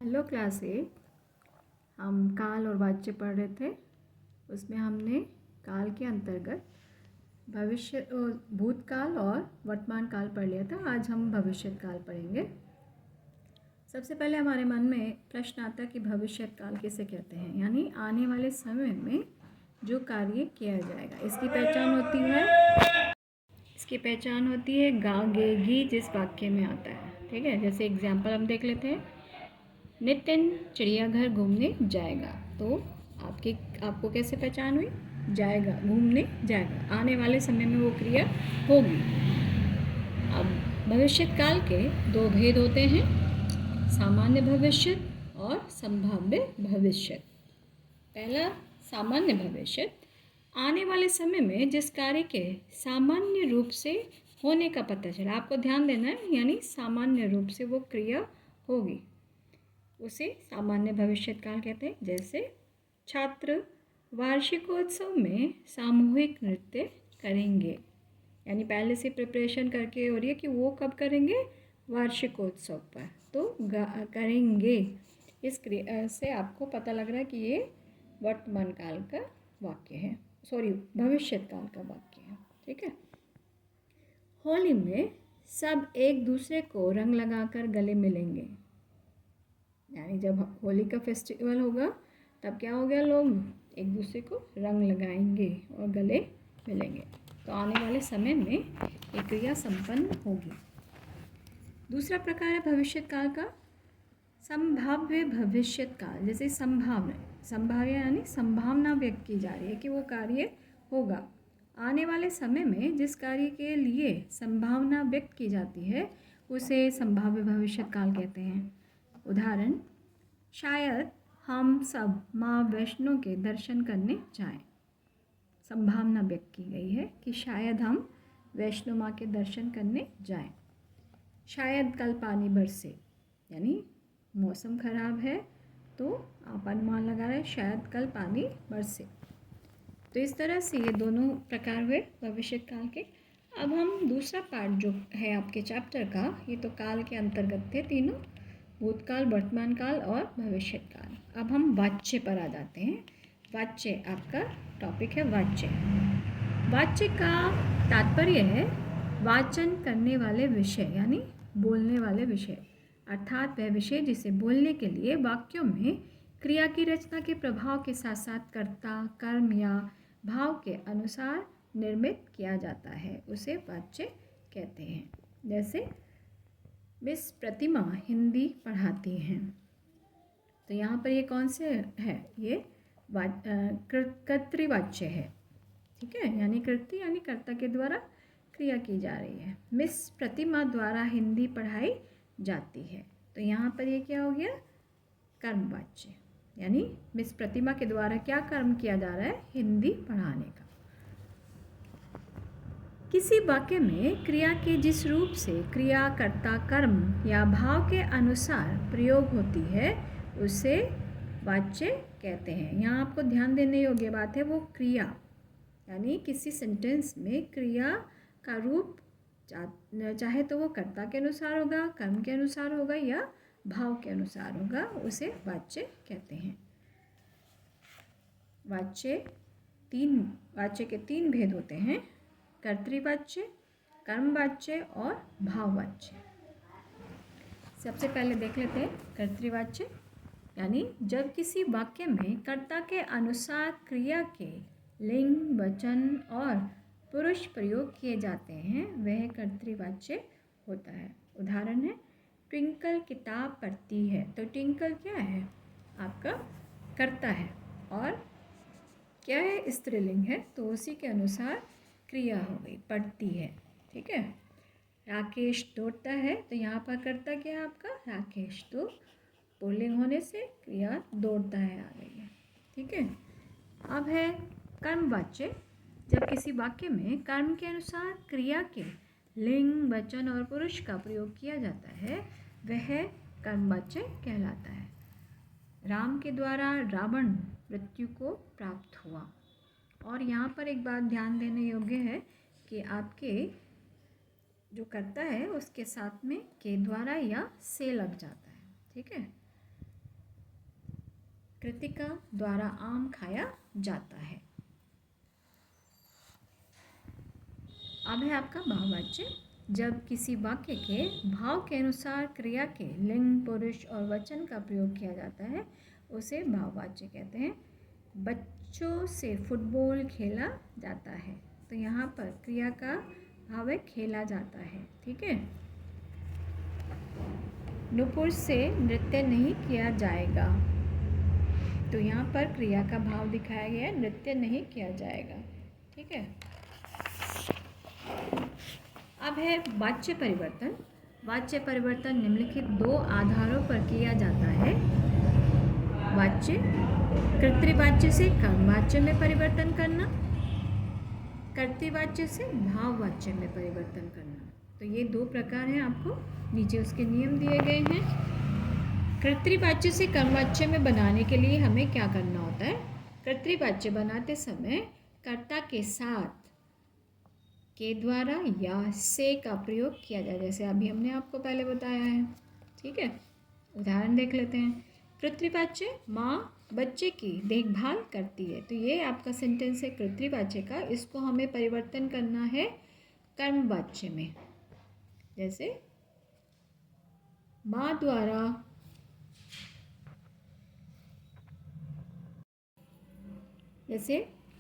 Hello class 8। हम काल और वाच्य पढ़ रहे थे। उसमें हमने काल के अंतर्गत भविष्य भूतकाल और वर्तमान काल पढ़ लिया था। आज हम भविष्य काल पढ़ेंगे। सबसे पहले हमारे मन में प्रश्न आता है कि भविष्य काल किसे कहते हैं, यानी आने वाले समय में जो कार्य किया जाएगा। इसकी पहचान होती है गा गे गी जिस वाक्य में आता है। ठीक है, जैसे एग्जाम्पल हम देख लेते हैं। नितिन चिड़ियाघर घूमने जाएगा, तो आपको कैसे पहचान हुई? जाएगा, घूमने जाएगा, आने वाले समय में वो क्रिया होगी। अब भविष्य काल के दो भेद होते हैं, सामान्य भविष्य और संभाव्य भविष्य। पहला सामान्य भविष्य, आने वाले समय में जिस कार्य के सामान्य रूप से होने का पता चला, आपको ध्यान देना है, यानी सामान्य रूप से वो क्रिया होगी, उसे सामान्य भविष्य काल कहते हैं। जैसे छात्र वार्षिकोत्सव में सामूहिक नृत्य करेंगे, यानी पहले से प्रिपरेशन करके हो रही है कि वो कब करेंगे, वार्षिकोत्सव पर, तो करेंगे। इस क्रिया से आपको पता लग रहा है कि ये वर्तमान काल का वाक्य है, भविष्य काल का वाक्य है। ठीक है। होली में सब एक दूसरे को रंग लगाकर गले मिलेंगे, यानी जब होली का फेस्टिवल होगा तब क्या हो गया, लोग एक दूसरे को रंग लगाएंगे और गले मिलेंगे, तो आने वाले समय में ये क्रिया संपन्न होगी। दूसरा प्रकार है भविष्य काल का संभाव्य भविष्य काल। जैसे संभाव्य यानी संभावना व्यक्त की जा रही है कि वो कार्य होगा। आने वाले समय में जिस कार्य के लिए संभावना व्यक्त की जाती है उसे संभाव्य भविष्य काल कहते हैं। उदाहरण, शायद हम सब माँ वैष्णो के दर्शन करने जाएं। संभावना व्यक्त की गई है कि शायद हम वैष्णो माँ के दर्शन करने जाएं। शायद कल पानी बरसे, यानी मौसम खराब है तो आप अनुमान लगा रहे हैं शायद कल पानी बरसे। तो इस तरह से ये दोनों प्रकार हुए भविष्य काल के। अब हम दूसरा पार्ट जो है आपके चैप्टर का, ये तो काल के अंतर्गत थे तीनों, भूतकाल, वर्तमान काल और भविष्य काल। अब हम वाच्य पर आ जाते हैं। वाच्य आपका टॉपिक है। वाच्य का तात्पर्य है वाचन करने वाले विषय, यानी बोलने वाले विषय, अर्थात वह विषय जिसे बोलने के लिए वाक्यों में क्रिया की रचना के प्रभाव के साथ साथ कर्ता, कर्म या भाव के अनुसार निर्मित किया जाता है, उसे वाच्य कहते हैं। जैसे मिस प्रतिमा हिंदी पढ़ाती हैं, तो यहाँ पर ये कौन से है, ये कर्तृवाच्य है। ठीक है, यानी कृति यानी कर्ता के द्वारा क्रिया की जा रही है। मिस प्रतिमा द्वारा हिंदी पढ़ाई जाती है, तो यहाँ पर ये क्या हो गया, कर्मवाच्य, यानी मिस प्रतिमा के द्वारा क्या कर्म किया जा रहा है, हिंदी पढ़ाने का। किसी वाक्य में क्रिया के जिस रूप से क्रिया, कर्ता, कर्म या भाव के अनुसार प्रयोग होती है उसे वाच्य कहते हैं। यहाँ आपको ध्यान देने योग्य बात है वो क्रिया, यानी किसी सेंटेंस में क्रिया का रूप चाहे तो वो कर्ता के अनुसार होगा, कर्म के अनुसार होगा या भाव के अनुसार होगा, उसे वाच्य कहते हैं। वाच्य के तीन भेद होते हैं, कर्तृवाच्य, कर्मवाच्य और भाववाच्य। सबसे पहले देख लेते हैं कर्तृवाच्य, यानी जब किसी वाक्य में कर्ता के अनुसार क्रिया के लिंग, वचन और पुरुष प्रयोग किए जाते हैं वह कर्तृवाच्य होता है। उदाहरण है, ट्विंकल किताब पढ़ती है, तो ट्विंकल क्या है, आपका कर्ता है, और क्या है, स्त्रीलिंग है, तो उसी के अनुसार क्रिया हो गई, पढ़ती है। ठीक है। राकेश दौड़ता है, तो यहाँ पर कर्ता क्या है आपका, राकेश, तो पुल्लिंग होने से क्रिया दौड़ता है आ गई है। ठीक है। अब है कर्मवाच्य, जब किसी वाक्य में कर्म के अनुसार क्रिया के लिंग, वचन और पुरुष का प्रयोग किया जाता है वह कर्मवाच्य कहलाता है। राम के द्वारा रावण मृत्यु को प्राप्त हुआ, और यहाँ पर एक बात ध्यान देने योग्य है कि आपके जो कर्ता है उसके साथ में के द्वारा या से लग जाता है। ठीक है। कृतिका द्वारा आम खाया जाता है। अब है आपका भाववाच्य। जब किसी वाक्य के भाव के अनुसार क्रिया के लिंग, पुरुष और वचन का प्रयोग किया जाता है उसे भाववाच्य कहते हैं। बच्चों से फुटबॉल खेला जाता है, तो यहाँ पर क्रिया का भाव है खेला जाता है। ठीक है। नुपुर से नृत्य नहीं किया जाएगा, तो यहाँ पर क्रिया का भाव दिखाया गया है, नृत्य नहीं किया जाएगा। ठीक है। अब है वाच्य परिवर्तन। वाच्य परिवर्तन निम्नलिखित दो आधारों पर किया जाता है। वाच्य, कर्तृवाच्य से कर्मवाच्य में परिवर्तन करना, कर्तृवाच्य से भाववाच्य में परिवर्तन करना। तो ये दो प्रकार हैं, आपको नीचे उसके नियम दिए गए हैं। कर्तृवाच्य से कर्मवाच्य में बनाने के लिए हमें क्या करना होता है? कर्तृवाच्य बनाते समय कर्ता के साथ के द्वारा या से का प्रयोग किया जाए, जैसे अभी हमने आपको पहले बताया है। ठीक है। उदाहरण देख लेते हैं। कर्तृवाच्य, माँ बच्चे की देखभाल करती है, तो ये आपका सेंटेंस है कर्तृवाच्य का। इसको हमें परिवर्तन करना है कर्मवाच्य में। जैसे माँ द्वारा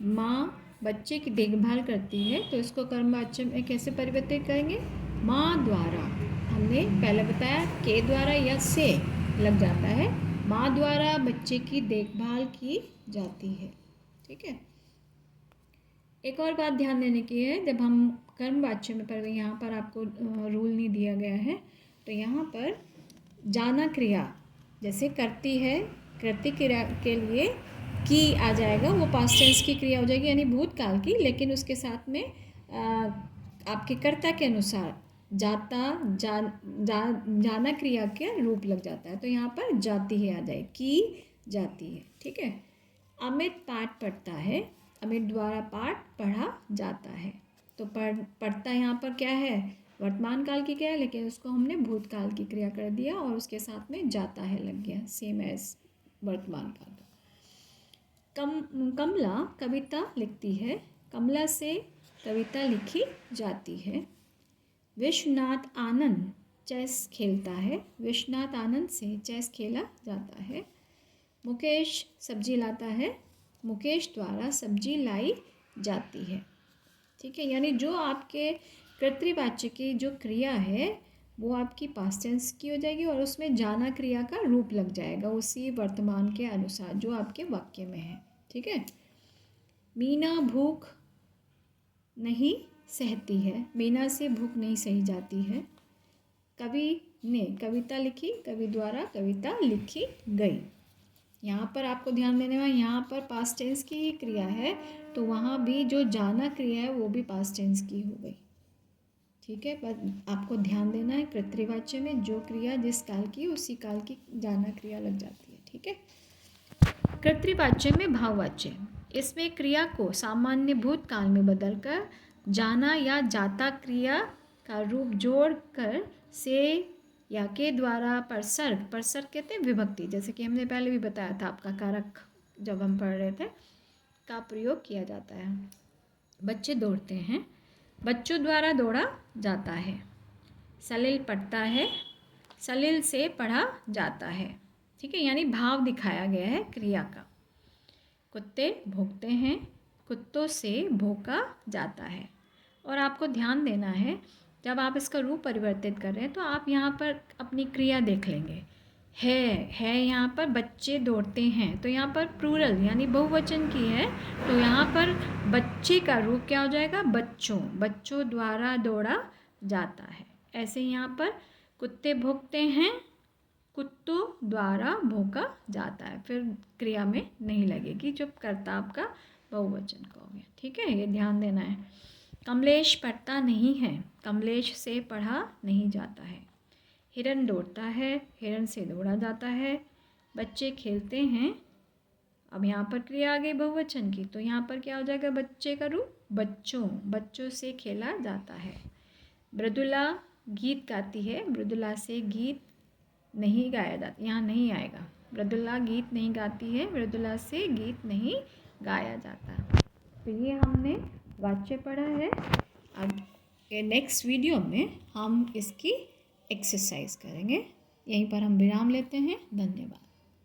माँ बच्चे की देखभाल करती है, तो इसको कर्मवाच्य में कैसे परिवर्तित करेंगे? माँ द्वारा। हमने पहले बताया के द्वारा या से लग जाता है। माँ द्वारा बच्चे की देखभाल की जाती है। ठीक है। एक और बात ध्यान देने की है, जब हम कर्मवाच्य में पर यहाँ पर आपको रूल नहीं दिया गया है, तो यहाँ पर जाना क्रिया जैसे करती है, कृति क्रिया के लिए की आ जाएगा, वो पास्ट टेंस की क्रिया हो जाएगी यानी भूतकाल की, लेकिन उसके साथ में आपके कर्ता के अनुसार जाता जाना क्रिया के रूप लग जाता है, तो यहाँ पर जाती है आ जाए, की जाती है। ठीक है। अमित पाठ पढ़ता है, अमित द्वारा पाठ पढ़ा जाता है, तो पढ़ता यहाँ पर क्या है? वर्तमान काल की क्रिया है, लेकिन उसको हमने भूतकाल की क्रिया कर दिया और उसके साथ में जाता है लग गया, सेम एज वर्तमान काल। कमला कविता लिखती है, कमला से कविता लिखी जाती है। विश्वनाथ आनंद चेस खेलता है, विश्वनाथ आनंद से चेस खेला जाता है। मुकेश सब्जी लाता है, मुकेश द्वारा सब्जी लाई जाती है। ठीक है। यानी जो आपके कर्तृवाच्य की जो क्रिया है वो आपकी पास्ट टेंस की हो जाएगी और उसमें जाना क्रिया का रूप लग जाएगा उसी वर्तमान के अनुसार जो आपके वाक्य में है। ठीक है। मीना भूख नहीं सहती है, मीना से भूख नहीं सही जाती है। कवि ने कविता लिखी, कवि द्वारा कविता लिखी गई। यहाँ पर आपको ध्यान देने वाला, यहाँ पर पास्ट टेंस की ही क्रिया है, तो वहाँ भी जो जाना क्रिया है वो भी पास्ट टेंस की हो गई। ठीक है। पर आपको ध्यान देना है कर्तृवाच्य में जो क्रिया जिस काल की उसी काल की जाना क्रिया लग जाती है। ठीक है। कर्तृवाच्य में भाववाच्य, इसमें क्रिया को सामान्य भूतकाल में बदलकर जाना या जाता क्रिया का रूप जोड़कर से या के द्वारा परसर्ग कहते हैं विभक्ति, जैसे कि हमने पहले भी बताया था आपका कारक जब हम पढ़ रहे थे, का प्रयोग किया जाता है। बच्चे दौड़ते हैं, बच्चों द्वारा दौड़ा जाता है। सलील पढ़ता है, सलील से पढ़ा जाता है। ठीक है। यानी भाव दिखाया गया है क्रिया का। कुत्ते भौंकते हैं, कुत्तों से भौंका जाता है। और आपको ध्यान देना है जब आप इसका रूप परिवर्तित कर रहे हैं तो आप यहाँ पर अपनी क्रिया देख लेंगे। है यहाँ पर बच्चे दौड़ते हैं, तो यहाँ पर प्लूरल यानी बहुवचन की है, तो यहाँ पर बच्चे का रूप क्या हो जाएगा? बच्चों द्वारा दौड़ा जाता है। ऐसे यहाँ पर कुत्ते भौंकते हैं, कुत्तों द्वारा भौंका जाता है, फिर क्रिया में नहीं लगेगी जब कर्ता आपका बहुवचन का हो गया। ठीक है। ये ध्यान देना है। कमलेश पढ़ता नहीं है, कमलेश से पढ़ा नहीं जाता है। हिरन दौड़ता है, हिरन से दौड़ा जाता है। बच्चे खेलते हैं, अब यहाँ पर क्रिया आ गई बहुवचन की, तो यहाँ पर क्या हो जाएगा? बच्चे का रूप बच्चों से खेला जाता है। मृदुला गीत गाती है, मृदुला से गीत नहीं गाया जाता, यहाँ नहीं आएगा, मृदुला गीत नहीं गाती है, मृदुला से गीत नहीं गाया जाता। तो ये हमने वाक्य पढ़ा है। अब नेक्स्ट वीडियो में हम इसकी एक्सरसाइज करेंगे। यहीं पर हम विराम लेते हैं। धन्यवाद।